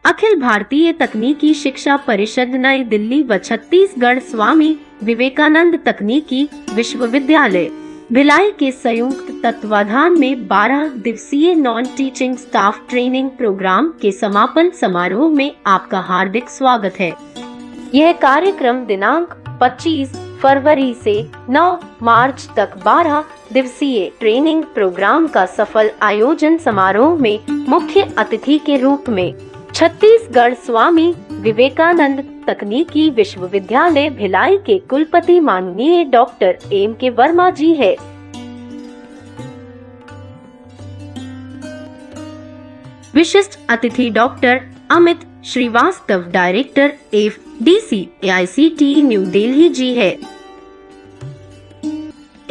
अखिल भारतीय तकनीकी शिक्षा परिषद नई दिल्ली व छत्तीसगढ़ स्वामी विवेकानंद तकनीकी विश्वविद्यालय भिलाई के संयुक्त तत्वाधान में 12 दिवसीय non teaching staff training programme के समापन समारोह में आपका हार्दिक स्वागत है। यह कार्यक्रम दिनांक 25 फरवरी से 9 मार्च तक 12 दिवसीय ट्रेनिंग प्रोग्राम का सफल आयोजन समारोह में मुख्य अतिथि के रूप में छत्तीसगढ़ स्वामी विवेकानंद तकनीकी विश्वविद्यालय भिलाई के कुलपति माननीय डॉक्टर एम.के. वर्मा जी है। विशिष्ट अतिथि doctor Amit Shrivastava, director FDC AICTE New Delhi ji है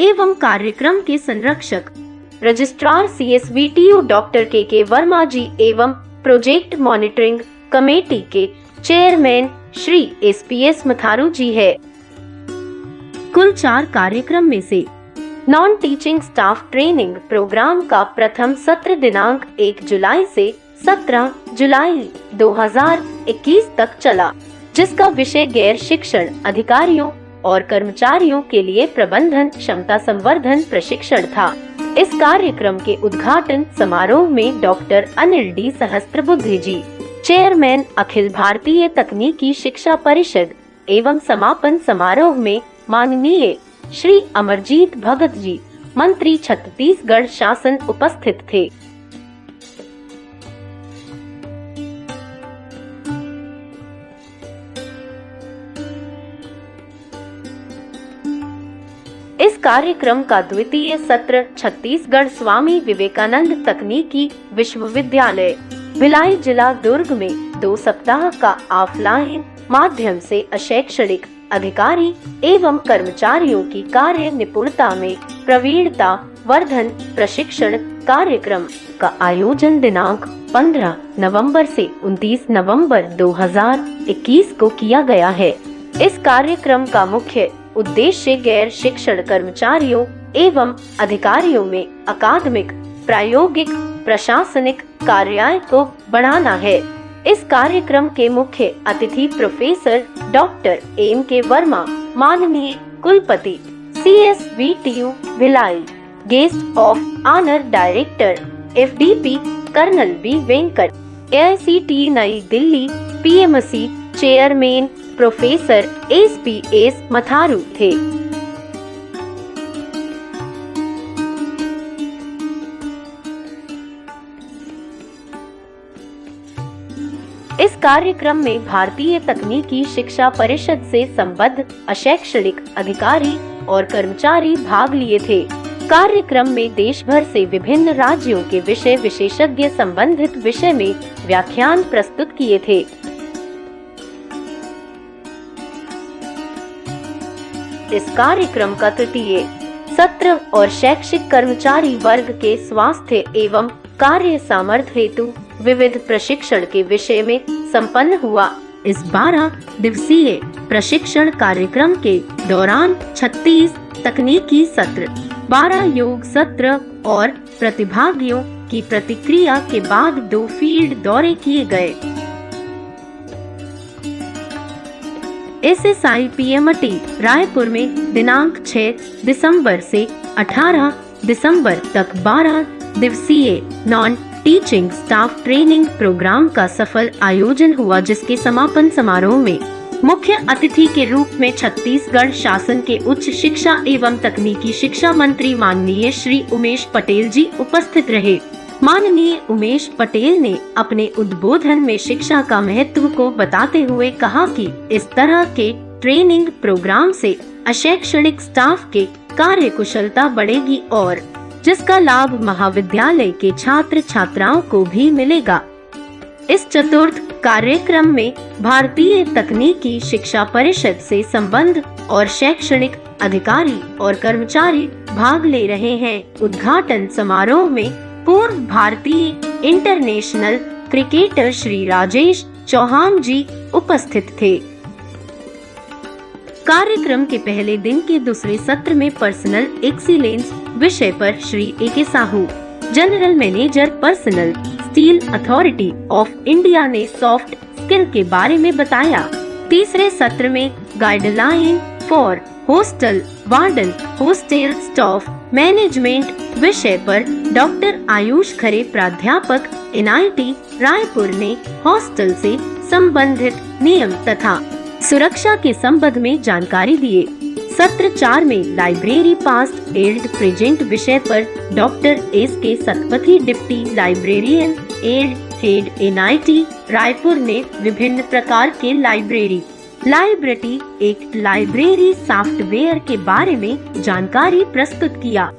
एवं कार्यक्रम के संरक्षक रजिस्ट्रार CSVTU डॉक्टर के वर्मा जी एवं प्रोजेक्ट मॉनिटरिंग कमेटी के चेयरमैन श्री SPS मथारू जी है। कुल 4 कार्यक्रम में से non teaching staff training programme का प्रथम सत्र दिनांक 1 जुलाई से 17 जुलाई 2021 तक चला, जिसका विषय गैर शिक्षण अधिकारियों और कर्मचारियों के लिए प्रबंधन क्षमता संवर्धन प्रशिक्षण था। इस कार्यक्रम के उद्घाटन समारोह में डॉक्टर अनिल D. सहस्त्रबुद्धे जी, चेयरमैन अखिल भारतीय तकनीकी शिक्षा परिषद एवं समापन समारोह में माननीय श्री अमरजीत भगत जी, मंत्री छत्तीसगढ़ शासन उपस्थित थे। इस कार्यक्रम का द्वितीय सत्र छत्तीसगढ़ स्वामी विवेकानंद तकनीकी विश्वविद्यालय भिलाई जिला दुर्ग में 2 सप्ताह का ऑफलाइन माध्यम से अशैक्षणिक अधिकारी एवं कर्मचारियों की कार्य निपुणता में प्रवीणता वर्धन प्रशिक्षण कार्यक्रम का आयोजन दिनांक 15 नवंबर से 29 नवंबर 2021 को किया गया है। इस कार्यक्रम का मुख्य उद्देश्य गैर शिक्षण कर्मचारियों एवं अधिकारियों में अकादमिक, प्रायोगिक, प्रशासनिक कार्य को बढ़ाना है। इस कार्यक्रम के मुख्य अतिथि प्रोफेसर डॉक्टर एम.के. वर्मा, माननीय कुलपति CSVTU Bhilai, guest of honour director FDP colonel B. Venkat, AICTE नई Delhi PMC chairman professor SPS Matharu थे। इस कार्यक्रम में भारतीय तकनीकी शिक्षा परिषद से संबद्ध अशैक्षणिक अधिकारी और कर्मचारी भाग लिए थे। कार्यक्रम में देश भर से विभिन्न राज्यों के विषय विशेषज्ञ संबंधित विषय में व्याख्यान प्रस्तुत किए थे। इस कार्यक्रम का तृतीय सत्र और शैक्षिक कर्मचारी वर्ग के स्वास्थ्य एवं कार्य सामर्थ्य हेतु विविध प्रशिक्षण के विषय में संपन्न हुआ। इस 12 दिवसीय प्रशिक्षण कार्यक्रम के दौरान 36 तकनीकी सत्र, 12 योग सत्र और प्रतिभागियों की प्रतिक्रिया के बाद 2 फील्ड दौरे किए गए। SSI PMT रायपुर में दिनांक 6 दिसंबर से 18 दिसंबर तक 12 दिवसीय non teaching staff training programme का सफल आयोजन हुआ, जिसके समापन समारोह में मुख्य अतिथि के रूप में छत्तीसगढ़ शासन के उच्च शिक्षा एवं तकनीकी शिक्षा मंत्री माननीय श्री उमेश पटेल जी उपस्थित रहे। माननीय उमेश पटेल ने अपने उद्बोधन में शिक्षा का महत्व को बताते हुए कहा कि इस तरह के ट्रेनिंग प्रोग्राम से अशैक्षणिक स्टाफ के कार्य कुशलता बढ़ेगी और जिसका लाभ महाविद्यालय के छात्र छात्राओं को भी मिलेगा। इस चतुर्थ कार्यक्रम में भारतीय तकनीकी शिक्षा परिषद से संबद्ध और शैक्षणिक अधिकारी और कर्मचारी भाग ले रहे हैं। उद्घाटन समारोह में पूर्व भारतीय इंटरनेशनल क्रिकेटर श्री राजेश चौहान जी उपस्थित थे। कार्यक्रम के पहले दिन के दूसरे सत्र में पर्सनल एक्सीलेंस विषय पर Shri A.K. Sahu, general manager personnel steel authority of India ने सॉफ्ट स्किल के बारे में बताया। तीसरे सत्र में guideline for hostel warden hostel staff management विषय पर डॉक्टर आयुष खरे प्राध्यापक NIT रायपुर ने हॉस्टल से संबंधित नियम तथा सुरक्षा के संबंध में जानकारी दिए। सत्र 4 में लाइब्रेरी पास्ट एंड प्रेजेंट विषय पर doctor SK Satpathy deputy librarian and head NIT Raipur ने विभिन्न प्रकार के लाइब्रेरी एक्ट लाइब्रेरी सॉफ्टवेयर के बारे में जानकारी प्रस्तुत किया।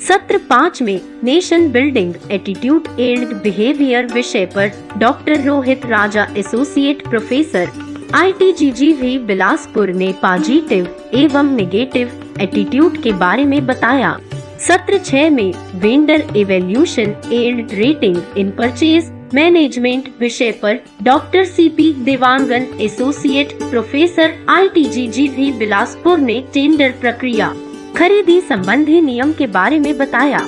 सत्र 5 में nation building attitude and behaviour विषय पर डॉक्टर रोहित राजा एसोसिएट प्रोफेसर ITGGV बिलासपुर ने पॉजिटिव एवं नेगेटिव एटीट्यूड के बारे में बताया। सत्र 6 में vendor evaluation and rating in purchase management विषय पर doctor CP Dewangan associate professor ITGGV Bilaspur ने टेंडर प्रक्रिया खरीदी संबंधी नियम के बारे में बताया।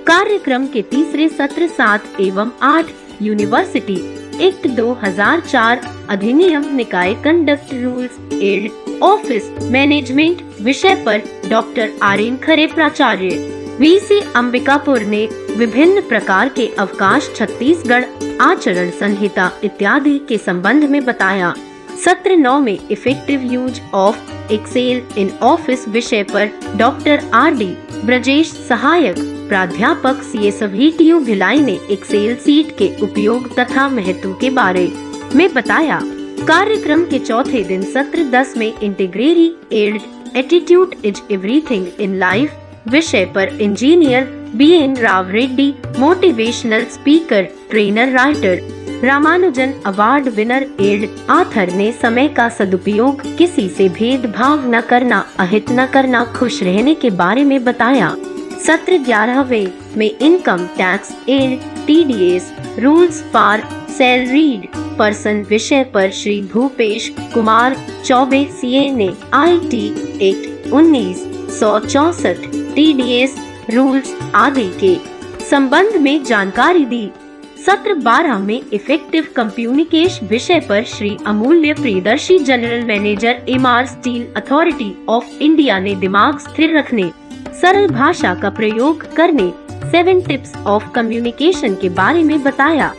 कार्यक्रम के तीसरे सत्र 7 एवं 8 यूनिवर्सिटी एक्ट 2004 अधिनियम निकाय conduct rules and office management विषय पर डॉक्टर RN खरे प्राचार्य VC अंबिकापुर ने विभिन्न प्रकार के अवकाश छत्तीसगढ़ आचरण संहिता इत्यादि के संबंध में बताया। सत्र 9 में effective use of Excel in office विषय पर डॉक्टर RD ब्रजेश सहायक प्राध्यापक CSVTU भिलाई ने एक्सेल सीट के उपयोग तथा महत्व के बारे में बताया। कार्यक्रम के चौथे दिन सत्र 10 में integrity and attitude is everything in life विषय पर engineer BN Rao Reddy motivational speaker trainer writer Ramanujan award winner and author ने समय का सदुपयोग किसी से भेदभाव न करना अहित न करना खुश रहने के बारे में बताया। सत्र 11वें में income tax and TDS rules for salaried person विषय पर श्री भूपेश कुमार चौबे CA ने IT एक्ट 1964 TDS रूल्स आदि के संबंध में जानकारी दी। सत्र 12 में इफेक्टिव कम्युनिकेशन विषय पर श्री अमूल्य Priyadarshi general manager MR steel authority of India ने दिमाग स्थिर रखने सरल भाषा का प्रयोग करने 7 टिप्स ऑफ कम्युनिकेशन के बारे में बताया।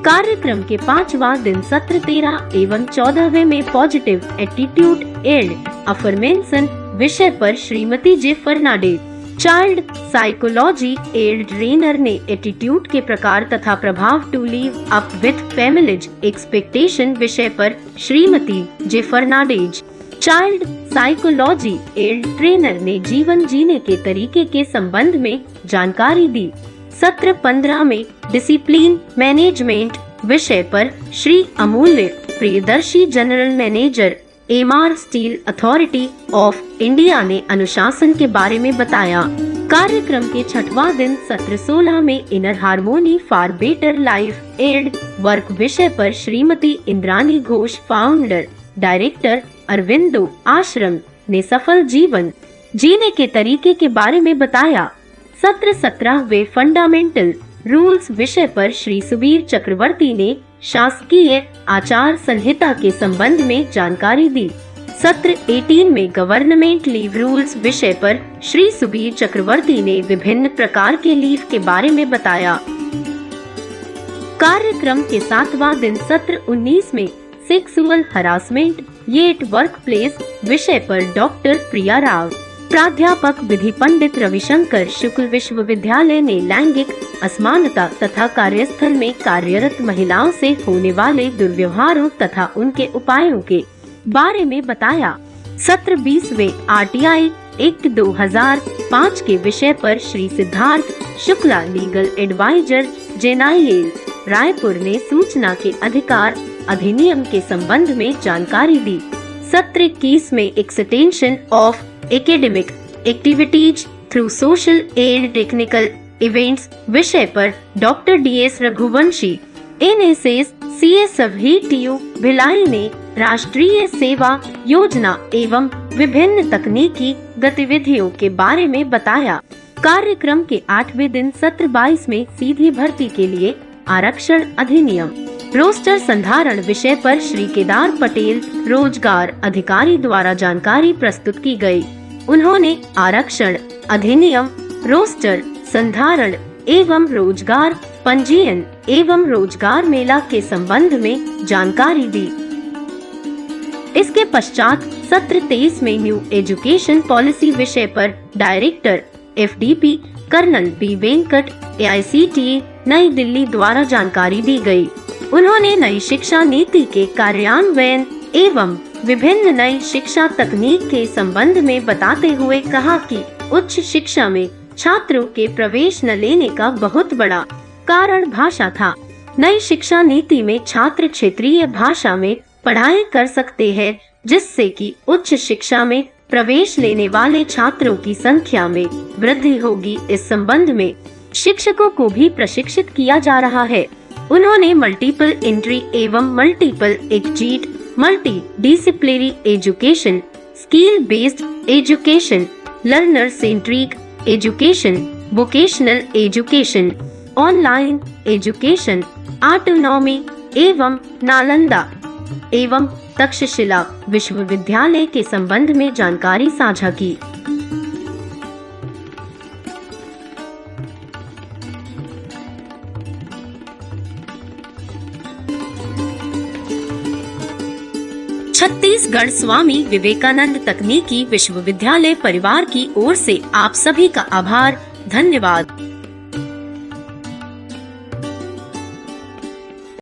कार्यक्रम के 5वां दिन सत्र 13 एवं 14वें में पॉजिटिव एटीट्यूड एंड अफर्मेशन विषय पर Shrimati J Fernandes child psychology and trainer ने एटीट्यूड के प्रकार तथा प्रभाव to live up with families expectation विषय पर Shrimati J Fernandes child psychology and trainer ने जीवन जीने के तरीके के संबंध में जानकारी दी। सत्र 15 में डिसिप्लिन मैनेजमेंट विषय पर श्री अमूल्य Priyadarshi general manager MR steel authority of India ने अनुशासन के बारे में बताया। कार्यक्रम के 6वां दिन सत्र 16 में inner harmony for better life and work विषय पर श्रीमती इंद्रानी घोष फाउंडर डायरेक्टर अरविंदो आश्रम ने सफल जीवन जीने के तरीके के बारे में बताया। सत्र 17 वे फंडामेंटल रूल्स विषय पर श्री सुबीर चक्रवर्ती ने शासकीय आचार संहिता के संबंध में जानकारी दी। सत्र 18 में गवर्नमेंट लीव रूल्स विषय पर श्री सुबीर चक्रवर्ती ने विभिन्न प्रकार के लीव के बारे में बताया। कार्यक्रम के 7वां दिन सत्र 19 में sexual harassment yet work place विषय पर डॉक्टर प्रिया राव प्राध्यापक विधि पंडित रविशंकर शुक्ल विश्वविद्यालय ने लैंगिक असमानता तथा कार्यस्थल में कार्यरत महिलाओं से होने वाले दुर्व्यवहारों तथा उनके उपायों के बारे में बताया। सत्र 20वें RTI एक्ट 2005 के विषय पर Shri Siddharth Shukla legal adviser JNIL Raipur ने सूचना के अधिकार अधिनियम के संबंध में जानकारी दी। सत्र 21 में extension of academic activities through social and technical events विषय पर doctor DS Raghuvanshi NSS CSVTU Bhilai ने राष्ट्रीय सेवा योजना एवं विभिन्न तकनीकी गतिविधियों के बारे में बताया। कार्यक्रम के 8वें दिन सत्र 22 में सीधी भर्ती के लिए आरक्षण अधिनियम रोस्टर संधारण विषय पर श्री केदार पटेल रोजगार अधिकारी द्वारा जानकारी प्रस्तुत की गई। उन्होंने आरक्षण अधिनियम रोस्टर संधारण एवं रोजगार पंजीयन एवं रोजगार मेला के संबंध में जानकारी दी। इसके पश्चात सत्र 23 में न्यू एजुकेशन पॉलिसी विषय पर director FDP colonel B Venkat AICTE नई दिल्ली द्वारा जानकारी दी गई। उन्होंने नई शिक्षा नीति के कार्यान्वयन एवं विभिन्न नई शिक्षा तकनीक के संबंध में बताते हुए कहा कि उच्च शिक्षा में छात्रों के प्रवेश न लेने का बहुत बड़ा कारण भाषा था। नई शिक्षा नीति में छात्र क्षेत्रीय भाषा में पढ़ाई कर सकते हैं, जिससे कि उच्च शिक्षा में प्रवेश लेने वाले छात्रों की संख्या में वृद्धि होगी। इस संबंध में शिक्षकों को भी प्रशिक्षित किया जा रहा है। उन्होंने मल्टीपल एंट्री एवं multiple exit, multi disciplinary education, skill based education, learner centric education, vocational education, online education, autonomy एवं नालंदा एवं तक्षशिला विश्वविद्यालय के संबंध में जानकारी साझा की। छत्तीसगढ़ स्वामी विवेकानंद तकनीकी विश्वविद्यालय परिवार की ओर से आप सभी का आभार, धन्यवाद।